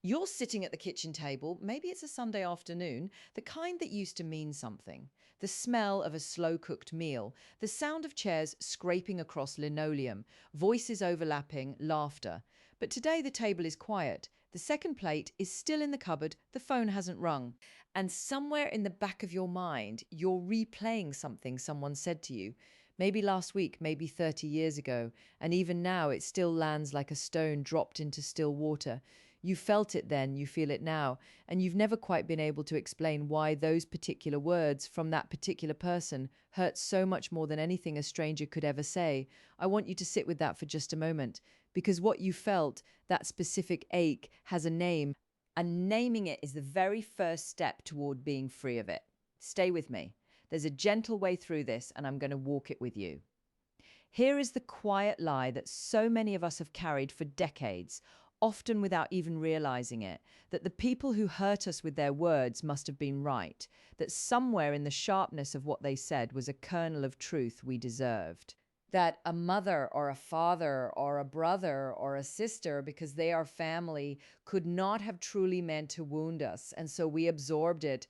You're sitting at the kitchen table, maybe it's a Sunday afternoon, the kind that used to mean something. The smell of a slow cooked meal, the sound of chairs scraping across linoleum, voices overlapping, laughter. But today the table is quiet. The second plate is still in the cupboard, the phone hasn't rung. And somewhere in the back of your mind, you're replaying something someone said to you. Maybe last week, maybe 30 years ago, and even now it still lands like a stone dropped into still water. You felt it then, you feel it now, and you've never quite been able to explain why those particular words from that particular person hurt so much more than anything a stranger could ever say. I want you to sit with that for just a moment, because what you felt, that specific ache, has a name, and naming it is the very first step toward being free of it. Stay with me. There's a gentle way through this, and I'm going to walk it with you. Here is the quiet lie that so many of us have carried for decades, often without even realizing it, that the people who hurt us with their words must have been right, that somewhere in the sharpness of what they said was a kernel of truth we deserved. That a mother or a father or a brother or a sister, because they are family, could not have truly meant to wound us, and so we absorbed it.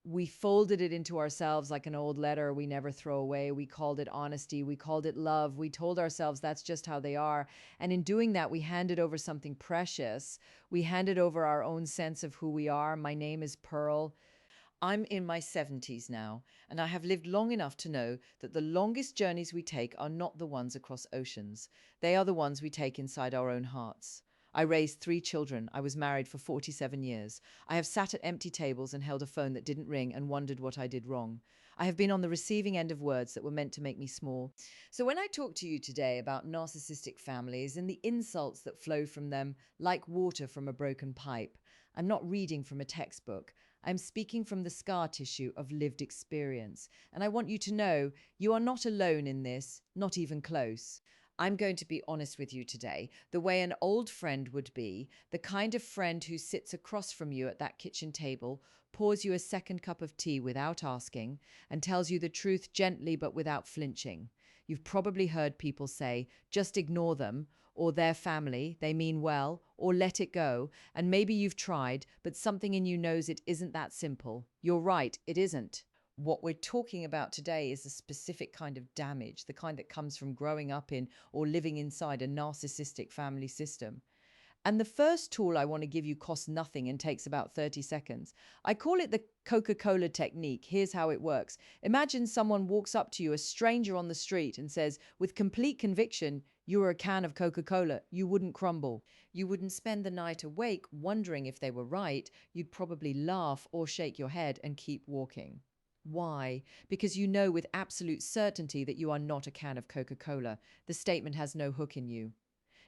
We folded it into ourselves like an old letter we never throw away. We called it honesty. We called it love. We told ourselves that's just how they are. And in doing that, we handed over something precious. We handed over our own sense of who we are. My name is Pearl. I'm in my 70s now, and I have lived long enough to know that the longest journeys we take are not the ones across oceans. They are the ones we take inside our own hearts. I raised 3 children. I was married for 47 years. I have sat at empty tables and held a phone that didn't ring and wondered what I did wrong. I have been on the receiving end of words that were meant to make me small. So when I talk to you today about narcissistic families and the insults that flow from them like water from a broken pipe, I'm not reading from a textbook. I'm speaking from the scar tissue of lived experience. And I want you to know you are not alone in this, not even close. I'm going to be honest with you today, the way an old friend would be, the kind of friend who sits across from you at that kitchen table, pours you a second cup of tea without asking, and tells you the truth gently but without flinching. You've probably heard people say, just ignore them, or their family, they mean well, or let it go. And maybe you've tried, but something in you knows it isn't that simple. You're right, it isn't. What we're talking about today is a specific kind of damage, the kind that comes from growing up in or living inside a narcissistic family system. And the first tool I want to give you costs nothing and takes about 30 seconds. I call it the Coca-Cola technique. Here's how it works. Imagine someone walks up to you, a stranger on the street, and says, with complete conviction, you are a can of Coca-Cola. You wouldn't crumble. You wouldn't spend the night awake wondering if they were right. You'd probably laugh or shake your head and keep walking. Why? Because you know with absolute certainty that you are not a can of Coca-Cola. The statement has no hook in you.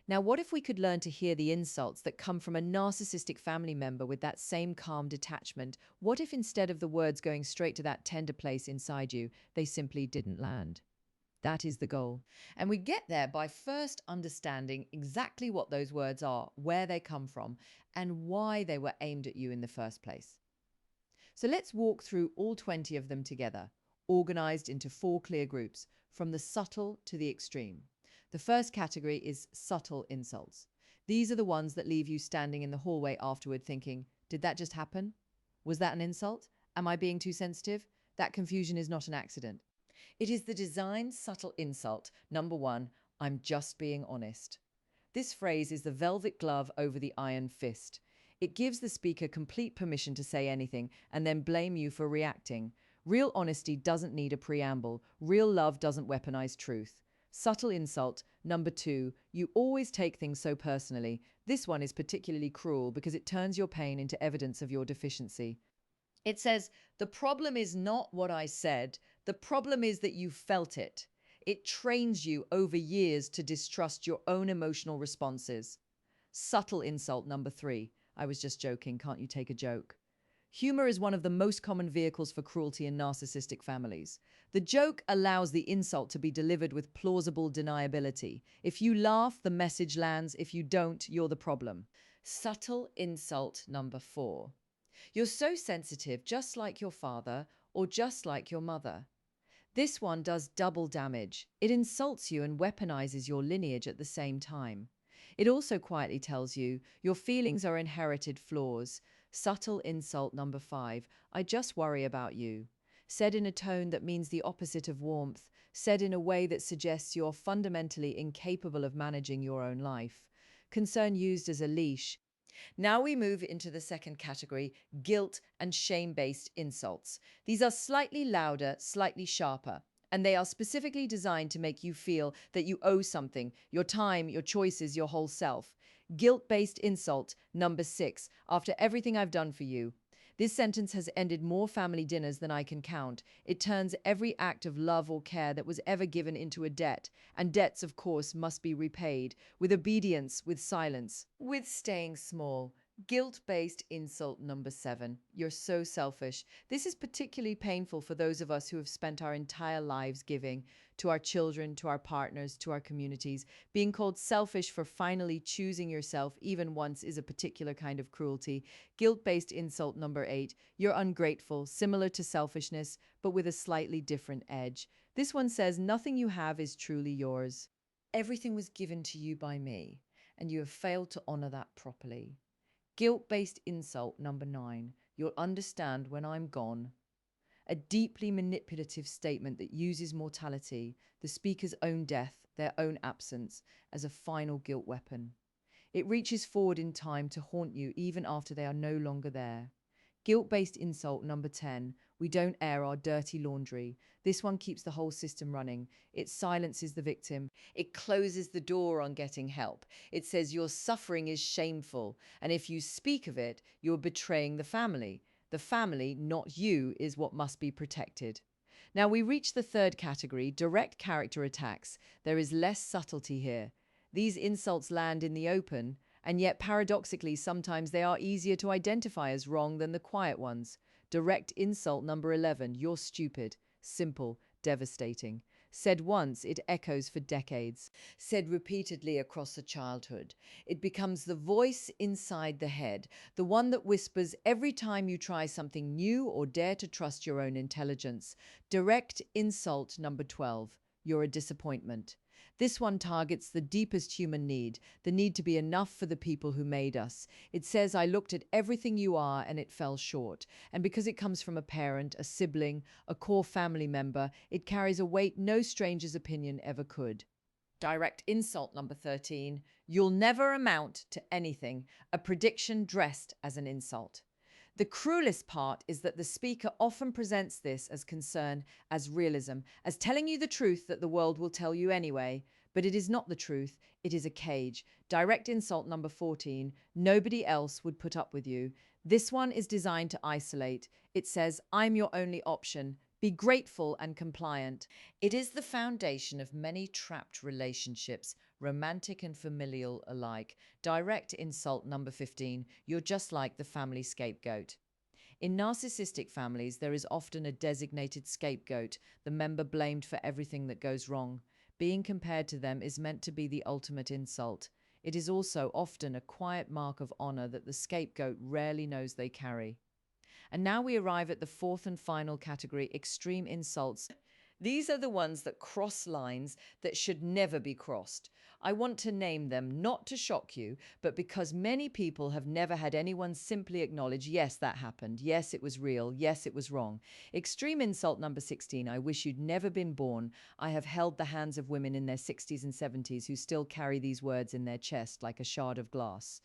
Now, what if we could learn to hear the insults that come from a narcissistic family member with that same calm detachment? What if instead of the words going straight to that tender place inside you, they simply didn't land? That is the goal. And we get there by first understanding exactly what those words are, where they come from, and why they were aimed at you in the first place. So let's walk through all 20 of them together, organized into 4 clear groups, from the subtle to the extreme. The first category is subtle insults. These are the ones that leave you standing in the hallway afterward thinking, did that just happen? Was that an insult? Am I being too sensitive? That confusion is not an accident. It is the designed subtle insult. Number 1, I'm just being honest. This phrase is the velvet glove over the iron fist. It gives the speaker complete permission to say anything and then blame you for reacting. Real honesty doesn't need a preamble. Real love doesn't weaponize truth. Subtle insult. Number 2, you always take things so personally. This one is particularly cruel because it turns your pain into evidence of your deficiency. It says, the problem is not what I said. The problem is that you felt it. It trains you over years to distrust your own emotional responses. Subtle insult. Number 3, I was just joking. Can't you take a joke? Humor is one of the most common vehicles for cruelty in narcissistic families. The joke allows the insult to be delivered with plausible deniability. If you laugh, the message lands. If you don't, you're the problem. Subtle insult. Number 4. You're so sensitive, just like your father or just like your mother. This one does double damage. It insults you and weaponizes your lineage at the same time. It also quietly tells you your feelings are inherited flaws. Subtle insult number 5. I just worry about you. Said in a tone that means the opposite of warmth, said in a way that suggests you're fundamentally incapable of managing your own life. Concern used as a leash. Now we move into the second category, guilt and shame based insults. These are slightly louder, slightly sharper, and they are specifically designed to make you feel that you owe something, your time, your choices, your whole self. Guilt based insult number 6. After everything I've done for you. This sentence has ended more family dinners than I can count. It turns every act of love or care that was ever given into a debt, and debts, of course, must be repaid with obedience, with silence, with staying small. Guilt based insult number 7. You're so selfish. This is particularly painful for those of us who have spent our entire lives giving to our children, to our partners, to our communities. Being called selfish for finally choosing yourself, even once, is a particular kind of cruelty. Guilt based insult number 8. You're ungrateful, similar to selfishness, but with a slightly different edge. This one says, nothing you have is truly yours. Everything was given to you by me, and you have failed to honor that properly. Guilt based insult number 9. You'll understand when I'm gone. A deeply manipulative statement that uses mortality, the speaker's own death, their own absence, as a final guilt weapon. It reaches forward in time to haunt you even after they are no longer there. Guilt based insult number 10. We don't air our dirty laundry. This one keeps the whole system running. It silences the victim. It closes the door on getting help. It says your suffering is shameful, and if you speak of it, you're betraying the family. The family, not you, is what must be protected. Now we reach the third category, direct character attacks. There is less subtlety here. These insults land in the open, and yet paradoxically sometimes they are easier to identify as wrong than the quiet ones. Direct insult number 11, you're stupid. Simple, devastating. Said once, it echoes for decades. Said repeatedly across a childhood. It becomes the voice inside the head, the one that whispers every time you try something new or dare to trust your own intelligence. Direct insult number 12, you're a disappointment. This one targets the deepest human need, the need to be enough for the people who made us. It says, I looked at everything you are and it fell short. And because it comes from a parent, a sibling, a core family member, it carries a weight no stranger's opinion ever could. Direct insult number 13, you'll never amount to anything, a prediction dressed as an insult. The cruelest part is that the speaker often presents this as concern, as realism, as telling you the truth that the world will tell you anyway. But it is not the truth, it is a cage. Direct insult number 14, nobody else would put up with you. This one is designed to isolate. It says, I'm your only option. Be grateful and compliant. It is the foundation of many trapped relationships, romantic and familial alike. Direct insult number 15, you're just like the family scapegoat. In narcissistic families, there is often a designated scapegoat, the member blamed for everything that goes wrong. Being compared to them is meant to be the ultimate insult. It is also often a quiet mark of honor that the scapegoat rarely knows they carry. And now we arrive at the fourth and final category, extreme insults. These are the ones that cross lines that should never be crossed. I want to name them not to shock you, but because many people have never had anyone simply acknowledge, yes, that happened. Yes, it was real. Yes, it was wrong. Extreme insult number 16. I wish you'd never been born. I have held the hands of women in their 60s and 70s who still carry these words in their chest like a shard of glass.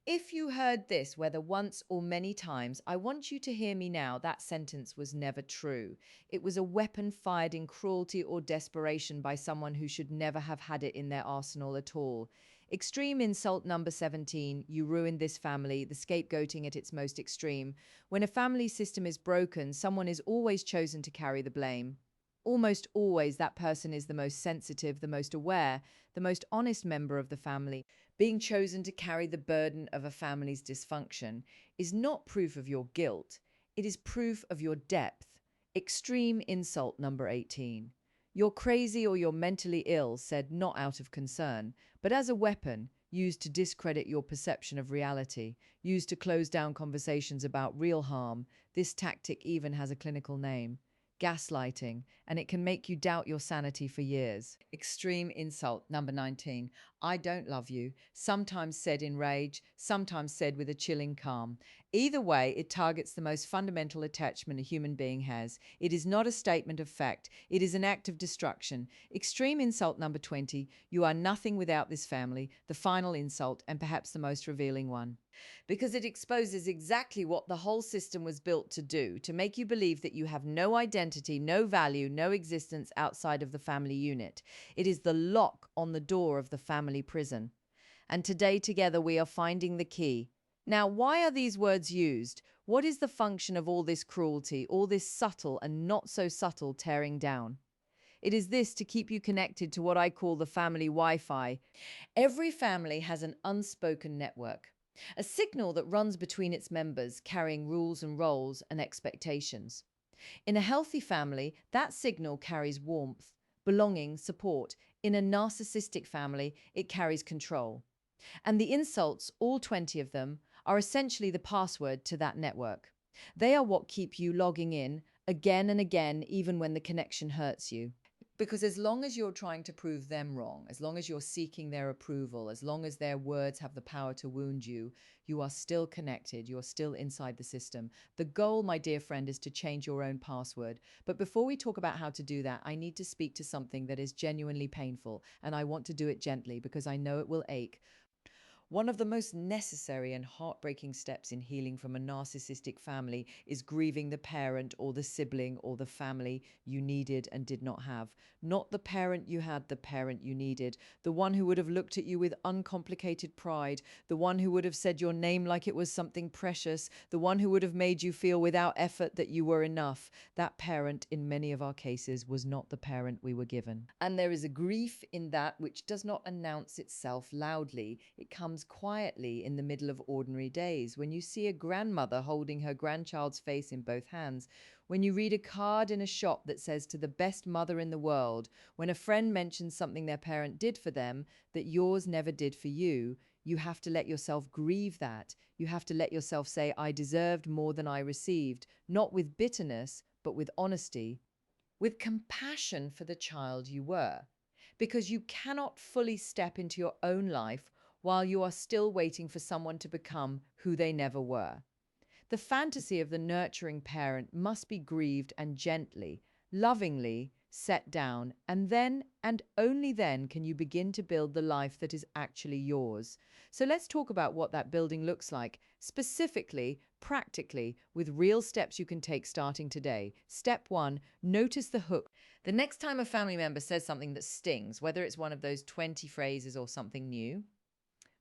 If you heard this, whether once or many times, I want you to hear me now. That sentence was never true. It was a weapon fired in cruelty or desperation by someone who should never have had it in their arsenal at all. Extreme insult number 17, you ruined this family, the scapegoating at its most extreme. When a family system is broken, someone is always chosen to carry the blame. Almost always that person is the most sensitive, the most aware, the most honest member of the family. Being chosen to carry the burden of a family's dysfunction is not proof of your guilt, it is proof of your depth. Extreme insult number 18. You're crazy or you're mentally ill, said not out of concern, but as a weapon, used to discredit your perception of reality, used to close down conversations about real harm. This tactic even has a clinical name. gaslighting, and it can make you doubt your sanity for years. Extreme insult, number 19. I don't love you, sometimes said in rage, sometimes said with a chilling calm. Either way, it targets the most fundamental attachment a human being has. It is not a statement of fact, it is an act of destruction. Extreme insult number 20. You are nothing without this family, the final insult, and perhaps the most revealing one, because it exposes exactly what the whole system was built to do, to make you believe that you have no identity, no value, no existence outside of the family unit. It is the lock on the door of the family prison. And today, together, we are finding the key. Now, why are these words used? What is the function of all this cruelty, all this subtle and not so subtle tearing down? It is this: to keep you connected to what I call the family Wi-Fi. Every family has an unspoken network, a signal that runs between its members, carrying rules and roles and expectations. In a healthy family, that signal carries warmth, belonging, support. In a narcissistic family, it carries control. And the insults, all 20 of them, are essentially the password to that network. They are what keep you logging in again and again, even when the connection hurts you. Because as long as you're trying to prove them wrong, as long as you're seeking their approval, as long as their words have the power to wound you, you are still connected. You're still inside the system. The goal, my dear friend, is to change your own password. But before we talk about how to do that, I need to speak to something that is genuinely painful, and I want to do it gently because I know it will ache. One of the most necessary and heartbreaking steps in healing from a narcissistic family is grieving the parent or the sibling or the family you needed and did not have. Not the parent you had, the parent you needed. The one who would have looked at you with uncomplicated pride. The one who would have said your name like it was something precious. The one who would have made you feel without effort that you were enough. That parent, in many of our cases, was not the parent we were given. And there is a grief in that which does not announce itself loudly. It comes quietly in the middle of ordinary days, when you see a grandmother holding her grandchild's face in both hands, when you read a card in a shop that says "to the best mother in the world," when a friend mentions something their parent did for them that yours never did for you. You have to let yourself grieve that. You have to let yourself say, "I deserved more than I received," not with bitterness, but with honesty, with compassion for the child you were, because you cannot fully step into your own life while you are still waiting for someone to become who they never were. The fantasy of the nurturing parent must be grieved and gently, lovingly set down, and then, and only then, can you begin to build the life that is actually yours. So let's talk about what that building looks like, specifically, practically, with real steps you can take starting today. Step 1, notice the hook. The next time a family member says something that stings, whether it's one of those 20 phrases or something new,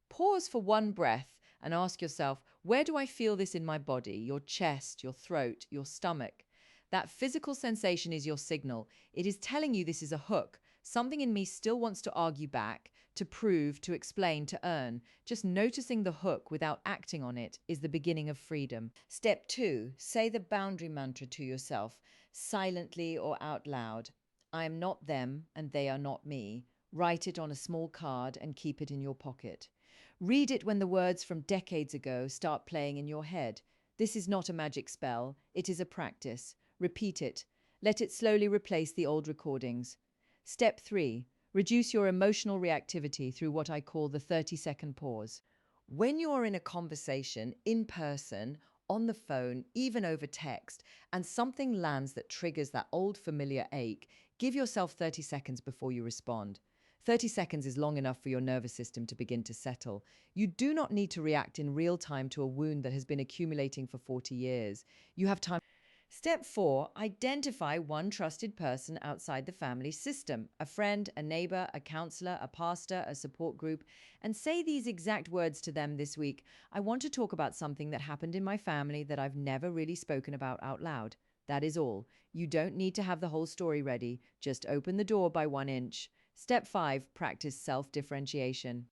pause for one breath and ask yourself, where do I feel this in my body? Your chest, your throat, your stomach. That physical sensation is your signal. It is telling you this is a hook. Something in me still wants to argue back, to prove, to explain, to earn. Just noticing the hook without acting on it is the beginning of freedom. Step 2, say the boundary mantra to yourself, silently or out loud. I am not them and they are not me. Write it on a small card and keep it in your pocket. Read it when the words from decades ago start playing in your head. This is not a magic spell. It is a practice. Repeat it. Let it slowly replace the old recordings. Step 3. Reduce your emotional reactivity through what I call the 30-second pause. When you are in a conversation, in person, on the phone, even over text, and something lands that triggers that old familiar ache, give yourself 30 seconds before you respond. 30 seconds is long enough for your nervous system to begin to settle. You do not need to react in real time to a wound that has been accumulating for 40 years. You have time. Step 4, identify one trusted person outside the family system, a friend, a neighbor, a counselor, a pastor, a support group, and say these exact words to them this week. I want to talk about something that happened in my family that I've never really spoken about out loud. That is all. You don't need to have the whole story ready. Just open the door by 1 inch. Step 5, practice self-differentiation.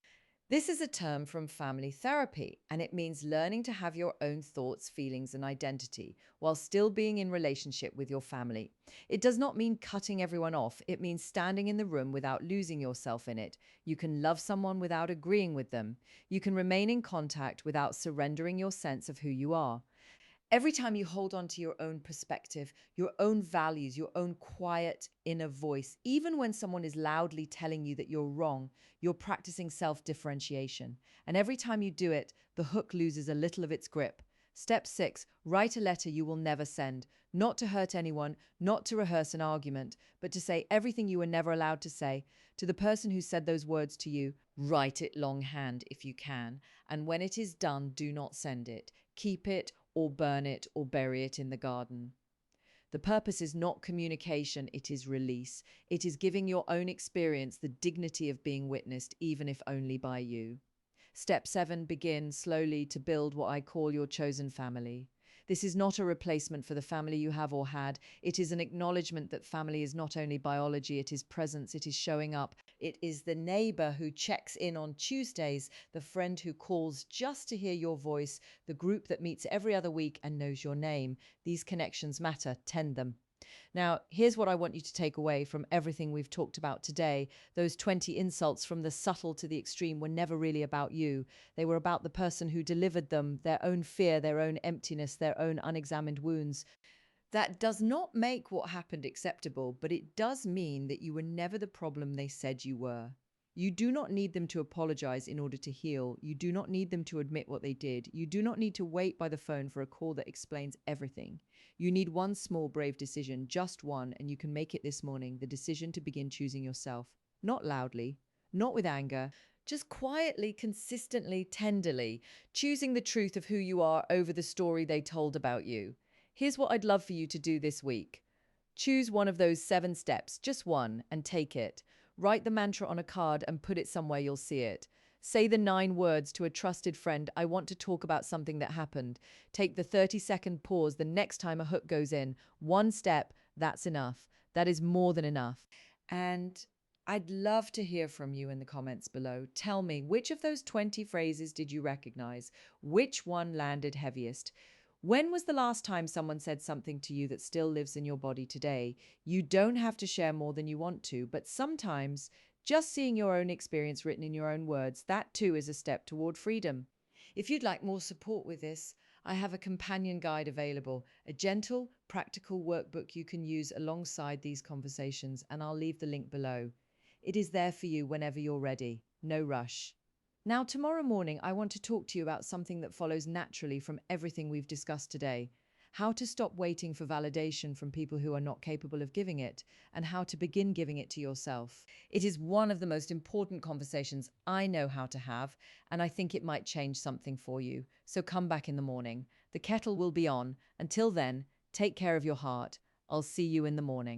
This is a term from family therapy, and it means learning to have your own thoughts, feelings, and identity while still being in relationship with your family. It does not mean cutting everyone off. It means standing in the room without losing yourself in it. You can love someone without agreeing with them. You can remain in contact without surrendering your sense of who you are. Every time you hold on to your own perspective, your own values, your own quiet inner voice, even when someone is loudly telling you that you're wrong, you're practicing self differentiation. And every time you do it, the hook loses a little of its grip. Step 6, write a letter you will never send, not to hurt anyone, not to rehearse an argument, but to say everything you were never allowed to say. To the person who said those words to you, write it longhand if you can. And when it is done, do not send it. Keep it or burn it or bury it in the garden. The purpose is not communication, it is release. It is giving your own experience the dignity of being witnessed, even if only by you. Step 7, begin slowly to build what I call your chosen family. This is not a replacement for the family you have or had. It is an acknowledgement that family is not only biology, it is presence, it is showing up. It is the neighbor who checks in on Tuesdays, the friend who calls just to hear your voice, the group that meets every other week and knows your name. These connections matter, tend them. Now, here's what I want you to take away from everything we've talked about today. Those 20 insults, from the subtle to the extreme, were never really about you. They were about the person who delivered them, their own fear, their own emptiness, their own unexamined wounds. That does not make what happened acceptable, but it does mean that you were never the problem they said you were. You do not need them to apologize in order to heal. You do not need them to admit what they did. You do not need to wait by the phone for a call that explains everything. You need one small, brave decision, just one, and you can make it this morning, the decision to begin choosing yourself. Not loudly, not with anger, just quietly, consistently, tenderly, choosing the truth of who you are over the story they told about you. Here's what I'd love for you to do this week. Choose one of those 7 steps, just one, and take it. Write the mantra on a card and put it somewhere you'll see it. Say the 9 words to a trusted friend, I want to talk about something that happened. Take the 30-second pause the next time a hook goes in. One step, that's enough. That is more than enough. And I'd love to hear from you in the comments below. Tell me, which of those 20 phrases did you recognize? Which one landed heaviest? When was the last time someone said something to you that still lives in your body today? You don't have to share more than you want to, but sometimes just seeing your own experience written in your own words, that too is a step toward freedom. If you'd like more support with this, I have a companion guide available, a gentle, practical workbook you can use alongside these conversations, and I'll leave the link below. It is there for you whenever you're ready. No rush. Now, tomorrow morning, I want to talk to you about something that follows naturally from everything we've discussed today: how to stop waiting for validation from people who are not capable of giving it, and how to begin giving it to yourself. It is one of the most important conversations I know how to have, and I think it might change something for you. So come back in the morning. The kettle will be on. Until then, take care of your heart. I'll see you in the morning.